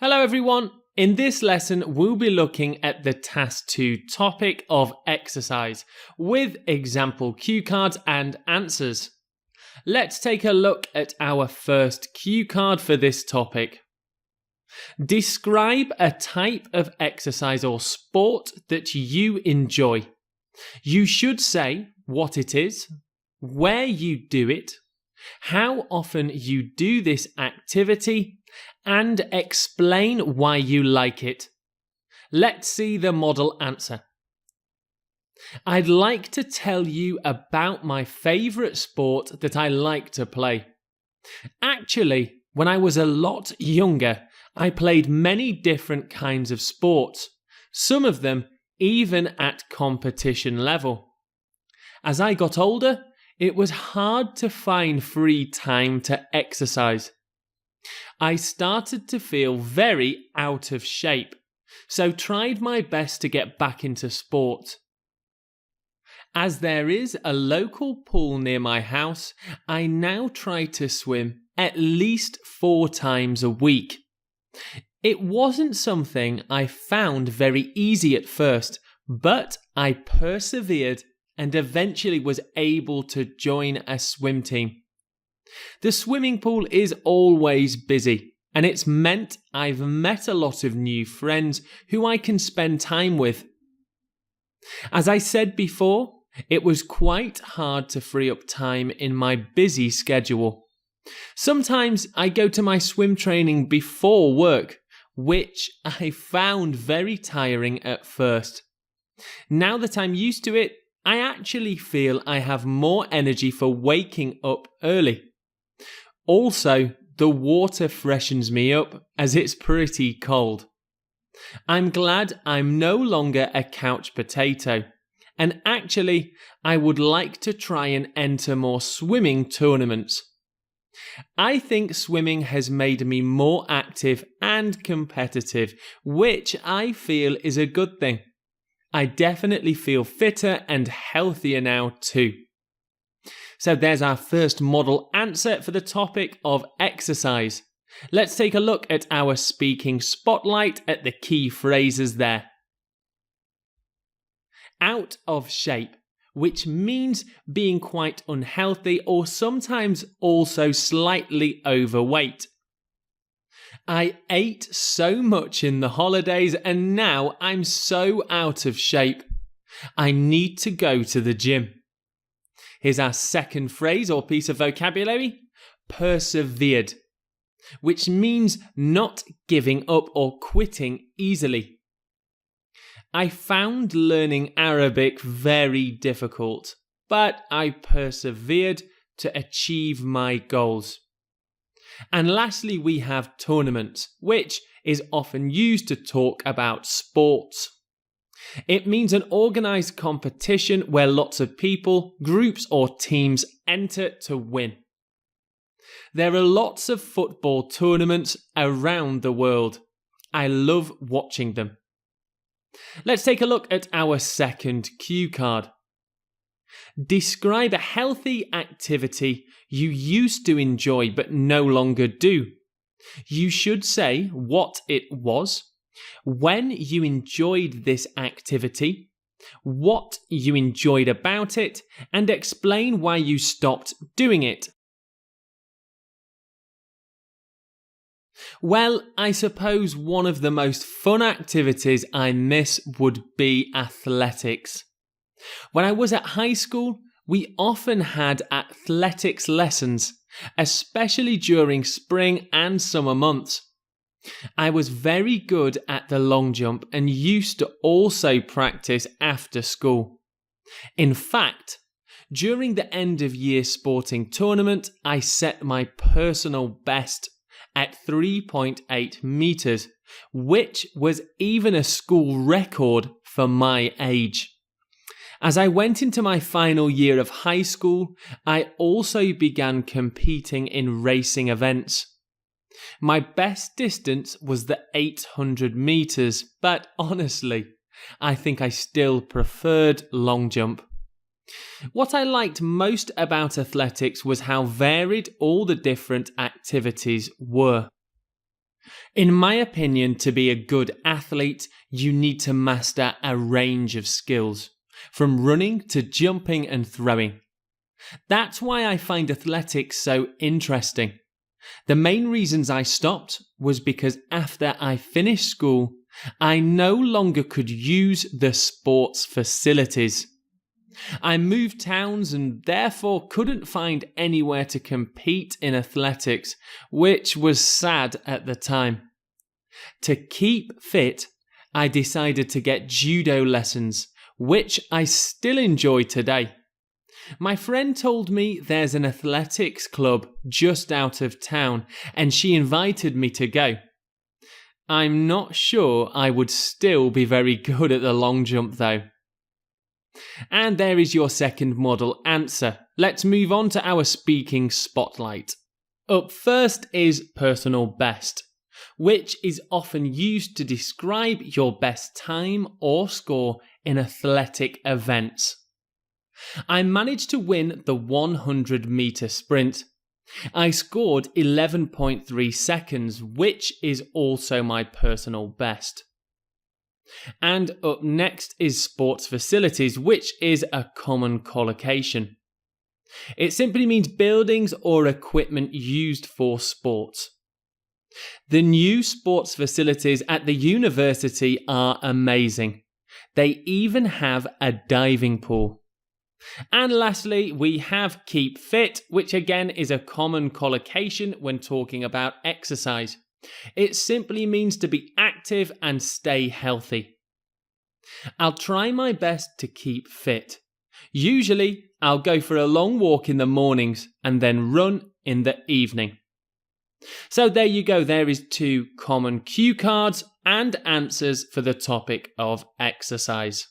Hello everyone, in this lesson we'll be looking at the Task 2 topic of exercise with example cue cards and answers. Let's take a look at our first cue card for this topic. Describe a type of exercise or sport that you enjoy. You should say what it is, where you do it, how often you do this activity, and explain why you like it. Let's see the model answer. I'd like to tell you about my favourite sport that I like to play. Actually, when I was a lot younger, I played many different kinds of sports, some of them even at competition level. As I got older, it was hard to find free time to exercise. I started to feel very out of shape, so tried my best to get back into sport. As there is a local pool near my house, I now try to swim at least 4 times a week. It wasn't something I found very easy at first, but I persevered and eventually was able to join a swim team. The swimming pool is always busy, and it's meant I've met a lot of new friends who I can spend time with. As I said before, it was quite hard to free up time in my busy schedule. Sometimes I go to my swim training before work, which I found very tiring at first. Now that I'm used to it, I actually feel I have more energy for waking up early. Also, the water freshens me up as it's pretty cold. I'm glad I'm no longer a couch potato, and actually I would like to try and enter more swimming tournaments. I think swimming has made me more active and competitive, which I feel is a good thing. I definitely feel fitter and healthier now too. So there's our first model answer for the topic of exercise. Let's take a look at our speaking spotlight at the key phrases there. Out of shape, which means being quite unhealthy or sometimes also slightly overweight. I ate so much in the holidays and now I'm so out of shape. I need to go to the gym. Here's our second phrase or piece of vocabulary, persevered, which means not giving up or quitting easily. I found learning Arabic very difficult, but I persevered to achieve my goals. And lastly, we have tournament, which is often used to talk about sports. It means an organised competition where lots of people, groups or teams enter to win. There are lots of football tournaments around the world. I love watching them. Let's take a look at our second cue card. Describe a healthy activity you used to enjoy but no longer do. You should say what it was, when you enjoyed this activity, what you enjoyed about it, and explain why you stopped doing it. Well, I suppose one of the most fun activities I miss would be athletics. When I was at high school, we often had athletics lessons, especially during spring and summer months. I was very good at the long jump and used to also practice after school. In fact, during the end of year sporting tournament, I set my personal best at 3.8 meters, which was even a school record for my age. As I went into my final year of high school, I also began competing in racing events. My best distance was the 800 meters, but honestly, I think I still preferred long jump. What I liked most about athletics was how varied all the different activities were. In my opinion, to be a good athlete, you need to master a range of skills, from running to jumping and throwing. That's why I find athletics so interesting. The main reasons I stopped was because after I finished school, I no longer could use the sports facilities. I moved towns and therefore couldn't find anywhere to compete in athletics, which was sad at the time. To keep fit, I decided to get judo lessons, which I still enjoy today. My friend told me there's an athletics club just out of town, and she invited me to go. I'm not sure I would still be very good at the long jump though. And there is your second model answer. Let's move on to our speaking spotlight. Up first is personal best, which is often used to describe your best time or score in athletic events. I managed to win the 100-meter sprint. I scored 11.3 seconds, which is also my personal best. And up next is sports facilities, which is a common collocation. It simply means buildings or equipment used for sports. The new sports facilities at the university are amazing. They even have a diving pool. And lastly, we have keep fit, which again is a common collocation when talking about exercise. It simply means to be active and stay healthy. I'll try my best to keep fit. Usually, I'll go for a long walk in the mornings and then run in the evening. So there you go, there is 2 common cue cards and answers for the topic of exercise.